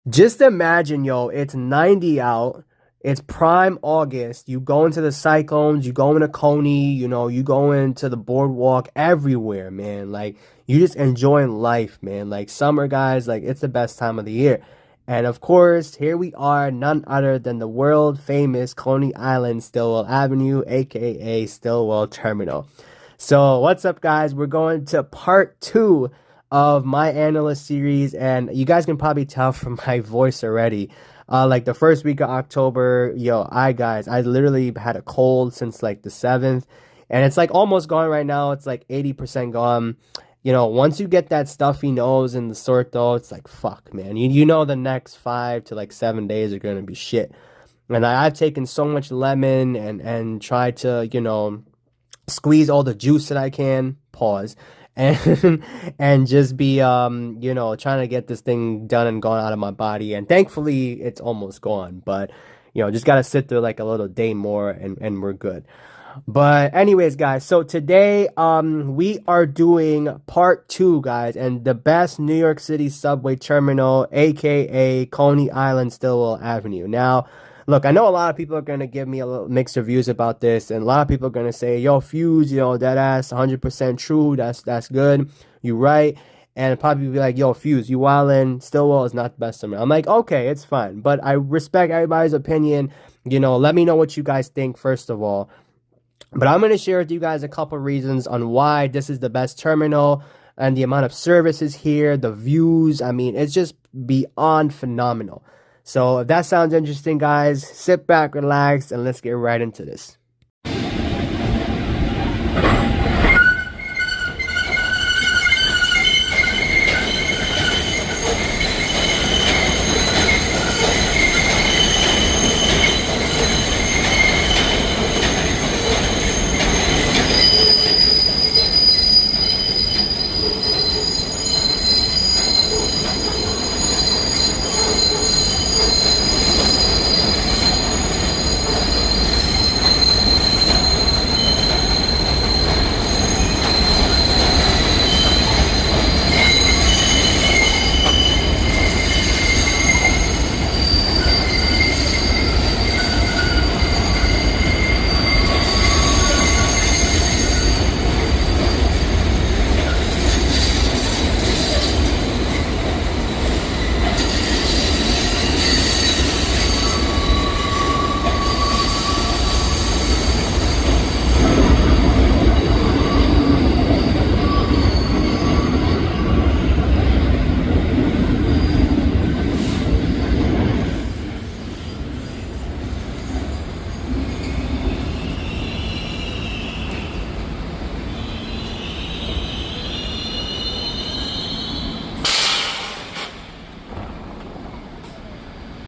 Just imagine, yo, it's 90 out. It's prime August. You go into the cyclones, you go into Coney, you go into the boardwalk everywhere, man. Like, you just enjoying life, man. Like, summer, guys, like, it's the best time of the year. And of course, here we are, none other than the world famous Coney Island, Stillwell Avenue, aka Stillwell Terminal. So, what's up, guys? We're going to part two of my Analyst series, and you guys can probably tell from my voice already. Like the first week of October, yo, I literally had a cold since like the 7th, and it's like almost gone right now. It's like 80% gone. Once you get that stuffy nose and the sore throat, it's like, fuck, man. You know the next 5 to 7 days are gonna be shit. And I've taken so much lemon and tried to, squeeze all the juice that I can, pause, and and just be trying to get this thing done and gone out of my body. And thankfully it's almost gone, but just gotta sit there like a little day more and we're good. But anyways, guys, so today we are doing part two, guys, and the best New York City subway terminal, aka Coney Island, Stillwell Avenue. Now, look, I know a lot of people are going to give me a little mixed reviews about this, and a lot of people are going to say, yo, Fuse, that ass 100% true, that's good, you right. And probably be like, yo, Fuse, you wildin', Stillwell is not the best terminal. I'm like, okay, it's fine, but I respect everybody's opinion. Let me know what you guys think, first of all. But I'm going to share with you guys a couple reasons on why this is the best terminal, and the amount of services here, the views. I mean, it's just beyond phenomenal. So if that sounds interesting, guys, sit back, relax, and let's get right into this.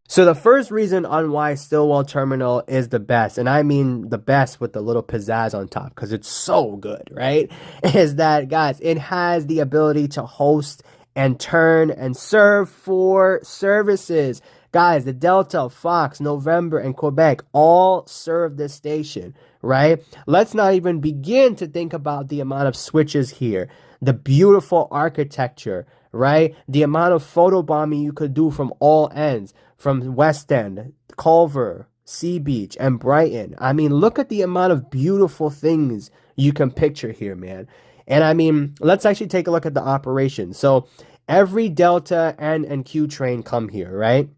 So the first reason on why Stillwell Terminal is the best, and I mean the best with the little pizzazz on top, because it's so good, right? Is that, guys, it has the ability to host and turn and serve 4 services. Guys, the Delta, Fox, November, and Quebec all serve this station, right? Let's not even begin to think about the amount of switches here, the beautiful architecture, right? The amount of photobombing you could do from all ends, from West End, Culver, Sea Beach, and Brighton. I mean, look at the amount of beautiful things you can picture here, man. And I mean, let's actually take a look at the operation. So every Delta and Q train come here, right?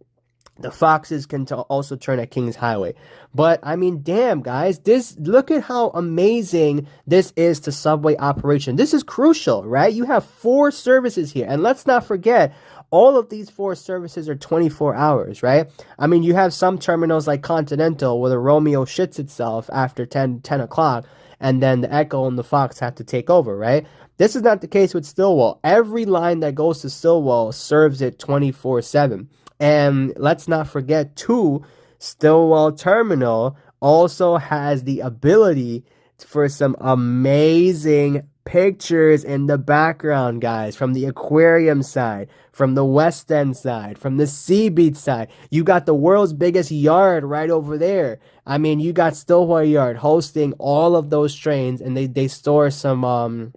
The Foxes can also turn at Kings Highway. But, I mean, damn, guys, look at how amazing this is to subway operation. This is crucial, right? You have 4 services here. And let's not forget, all of these 4 services are 24 hours, right? I mean, you have some terminals like Continental where the Romeo shits itself after 10 o'clock, and then the Echo and the Fox have to take over, right? This is not the case with Stillwell. Every line that goes to Stillwell serves it 24/7. And let's not forget, too, Stillwell Terminal also has the ability for some amazing pictures in the background, guys, from the aquarium side, from the West End side, from the Sea Beach side. You got the world's biggest yard right over there. I mean, you got Stillwell Yard hosting all of those trains, and they store some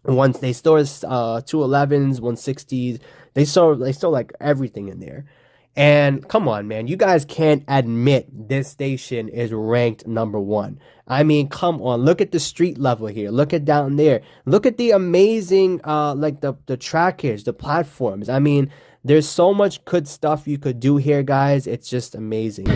once they store 211s, 160s. They store like everything in there. And come on, man, you guys can't admit this station is ranked number one. I mean, come on, look at the street level here. Look at down there. Look at the amazing, like the trackage, the platforms. I mean, there's so much good stuff you could do here, guys. It's just amazing.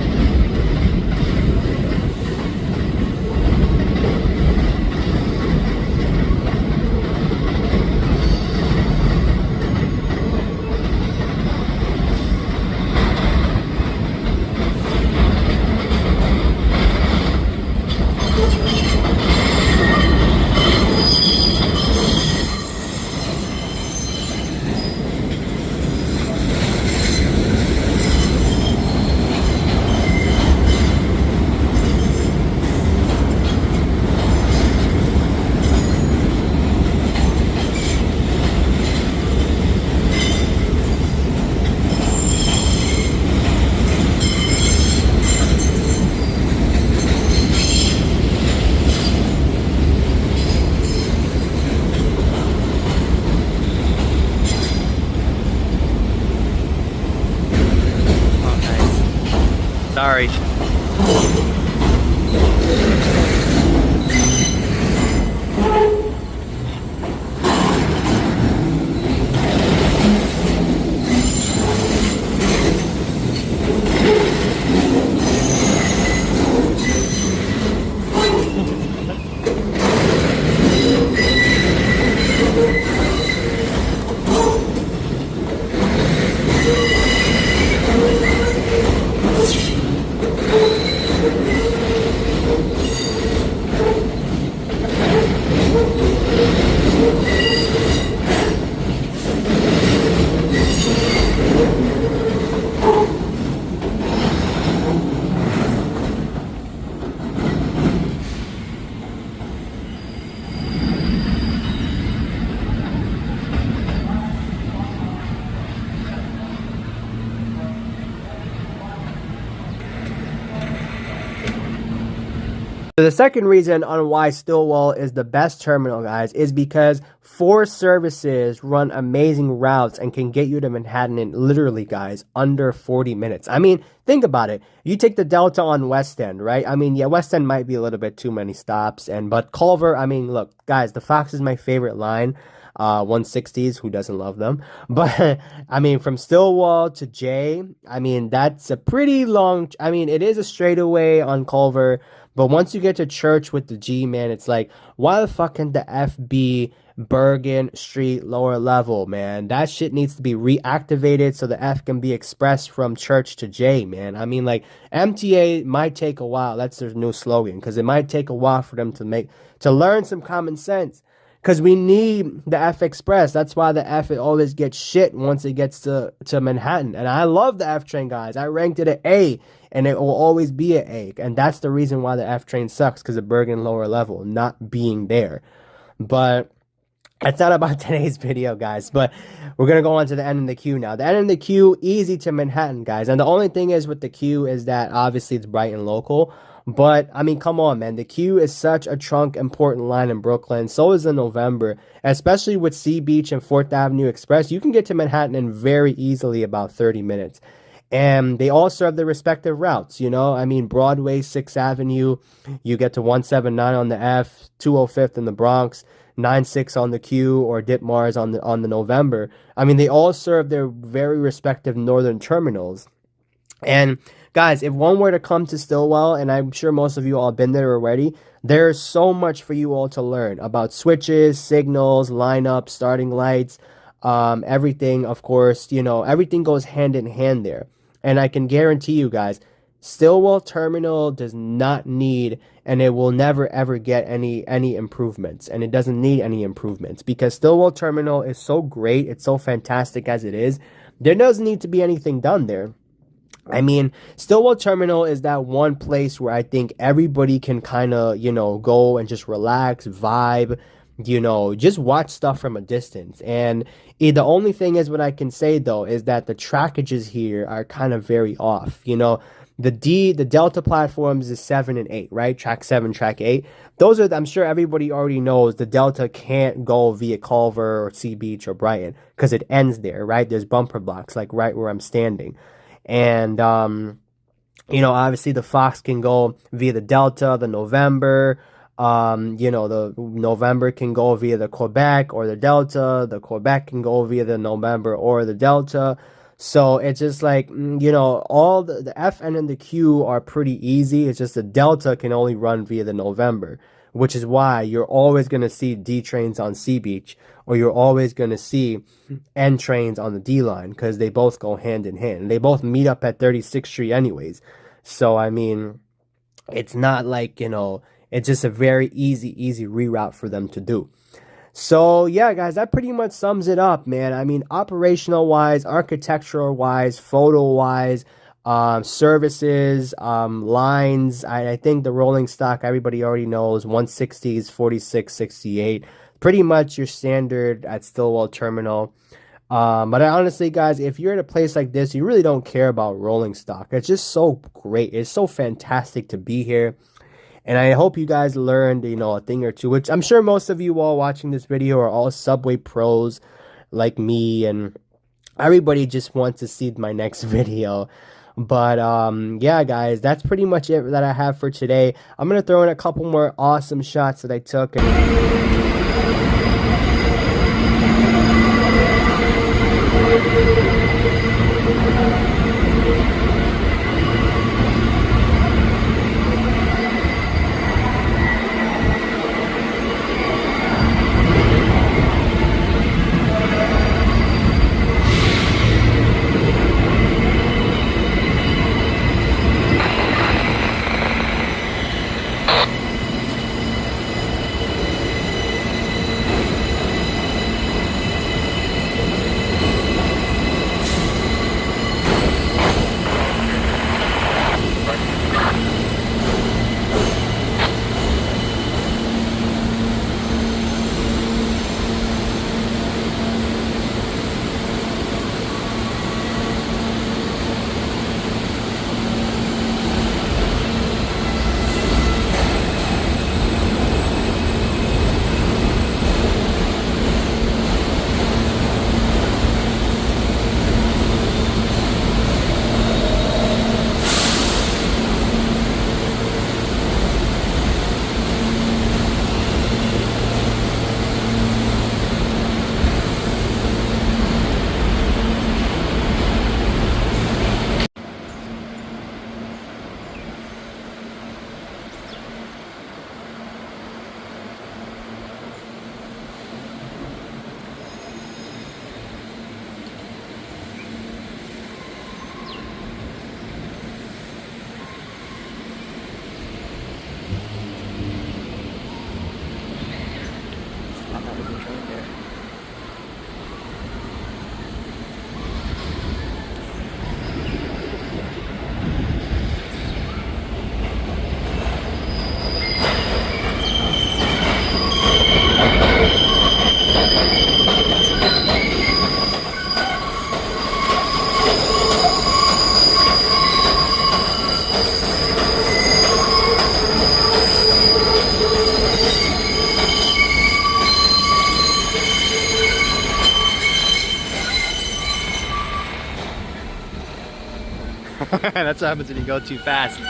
Sorry. So the second reason on why Stillwell is the best terminal, guys, is because four services run amazing routes and can get you to Manhattan in literally, guys, under 40 minutes. I mean, think about it. You take the Delta on West End, right? I mean, yeah, West End might be a little bit too many stops, but Culver, I mean, look, guys, the Fox is my favorite line. 160s, who doesn't love them? But I mean, from Stillwell to J, I mean, that's a pretty long, I mean, it is a straightaway on Culver, but once you get to Church with the G, man, it's like, why the fuck can the F be Bergen Street lower level, man? That shit needs to be reactivated so the F can be expressed from Church to J, man. I mean, like, MTA might take a while. That's their new slogan, because it might take a while for them to learn some common sense. Because we need the F Express. That's why the F, it always gets shit once it gets to Manhattan. And I love the F train, guys. I ranked it at A, and it will always be an A. And that's the reason why the F train sucks, because of Bergen lower level not being there. But that's not about today's video, guys. But we're going to go on to the end of the queue now. The end of the queue, easy to Manhattan, guys. And the only thing is with the queue is that obviously it's Brighton local. But, I mean, come on, man. The Q is such a trunk important line in Brooklyn. So is the November. Especially with Sea Beach and 4th Avenue Express. You can get to Manhattan in very easily about 30 minutes. And they all serve their respective routes, you know? I mean, Broadway, 6th Avenue. You get to 179 on the F, 205th in the Bronx, 96 on the Q, or Ditmars on the November. I mean, they all serve their very respective northern terminals. And guys, if one were to come to Stillwell, and I'm sure most of you all have been there already, there's so much for you all to learn about switches, signals, lineups, starting lights, everything, of course, you know, everything goes hand in hand there. And I can guarantee you guys, Stillwell Terminal does not need, and it will never ever get any improvements, and it doesn't need any improvements, because Stillwell Terminal is so great, it's so fantastic as it is. There doesn't need to be anything done there. I mean, Stillwell Terminal is that one place where I think everybody can kind of, you know, go and just relax, vibe, you know, just watch stuff from a distance. And the only thing is, what I can say, though, is that the trackages here are kind of very off. You know, the Delta platforms is 7 and 8, right? Track 7, track 8. Those are, I'm sure everybody already knows, the Delta can't go via Culver or Sea Beach or Brighton because it ends there, right? There's bumper blocks, like right where I'm standing. And obviously the Fox can go via the Delta, the November. The November can go via the Quebec or the Delta. The Quebec can go via the November or the Delta. So it's just like, all the FN and the Q are pretty easy. It's just the Delta can only run via the November, which is why you're always going to see D trains on C Beach, or you're always going to see N trains on the D line, because they both go hand in hand. They both meet up at 36th Street anyways. So, I mean, it's not like, it's just a very easy reroute for them to do. So, yeah, guys, that pretty much sums it up, man. I mean, operational wise, architectural wise, photo wise, services, lines. I think the rolling stock, everybody already knows, 160s, 46, 68. Pretty much your standard at Stillwell Terminal. But honestly, guys, if you're at a place like this, you really don't care about rolling stock. It's just so great. It's so fantastic to be here. And I hope you guys learned, a thing or two, which I'm sure most of you all watching this video are all Subway pros like me, and everybody just wants to see my next video. But yeah, guys, that's pretty much it that I have for today. I'm going to throw in a couple more awesome shots that I took. That's what happens when you go too fast.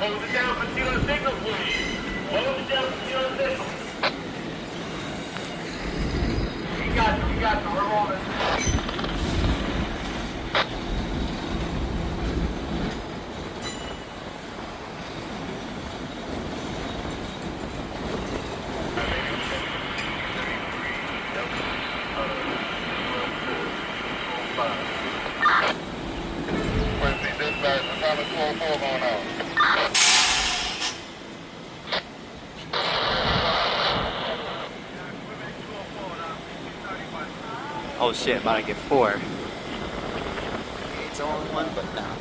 Hold it down for zero signal, please. Hold it down for zero signal. You got the we're rolling. Wednesday dispatch, Thomas 12-4 going out. Oh shit, about to get 4. It's only one, but nah.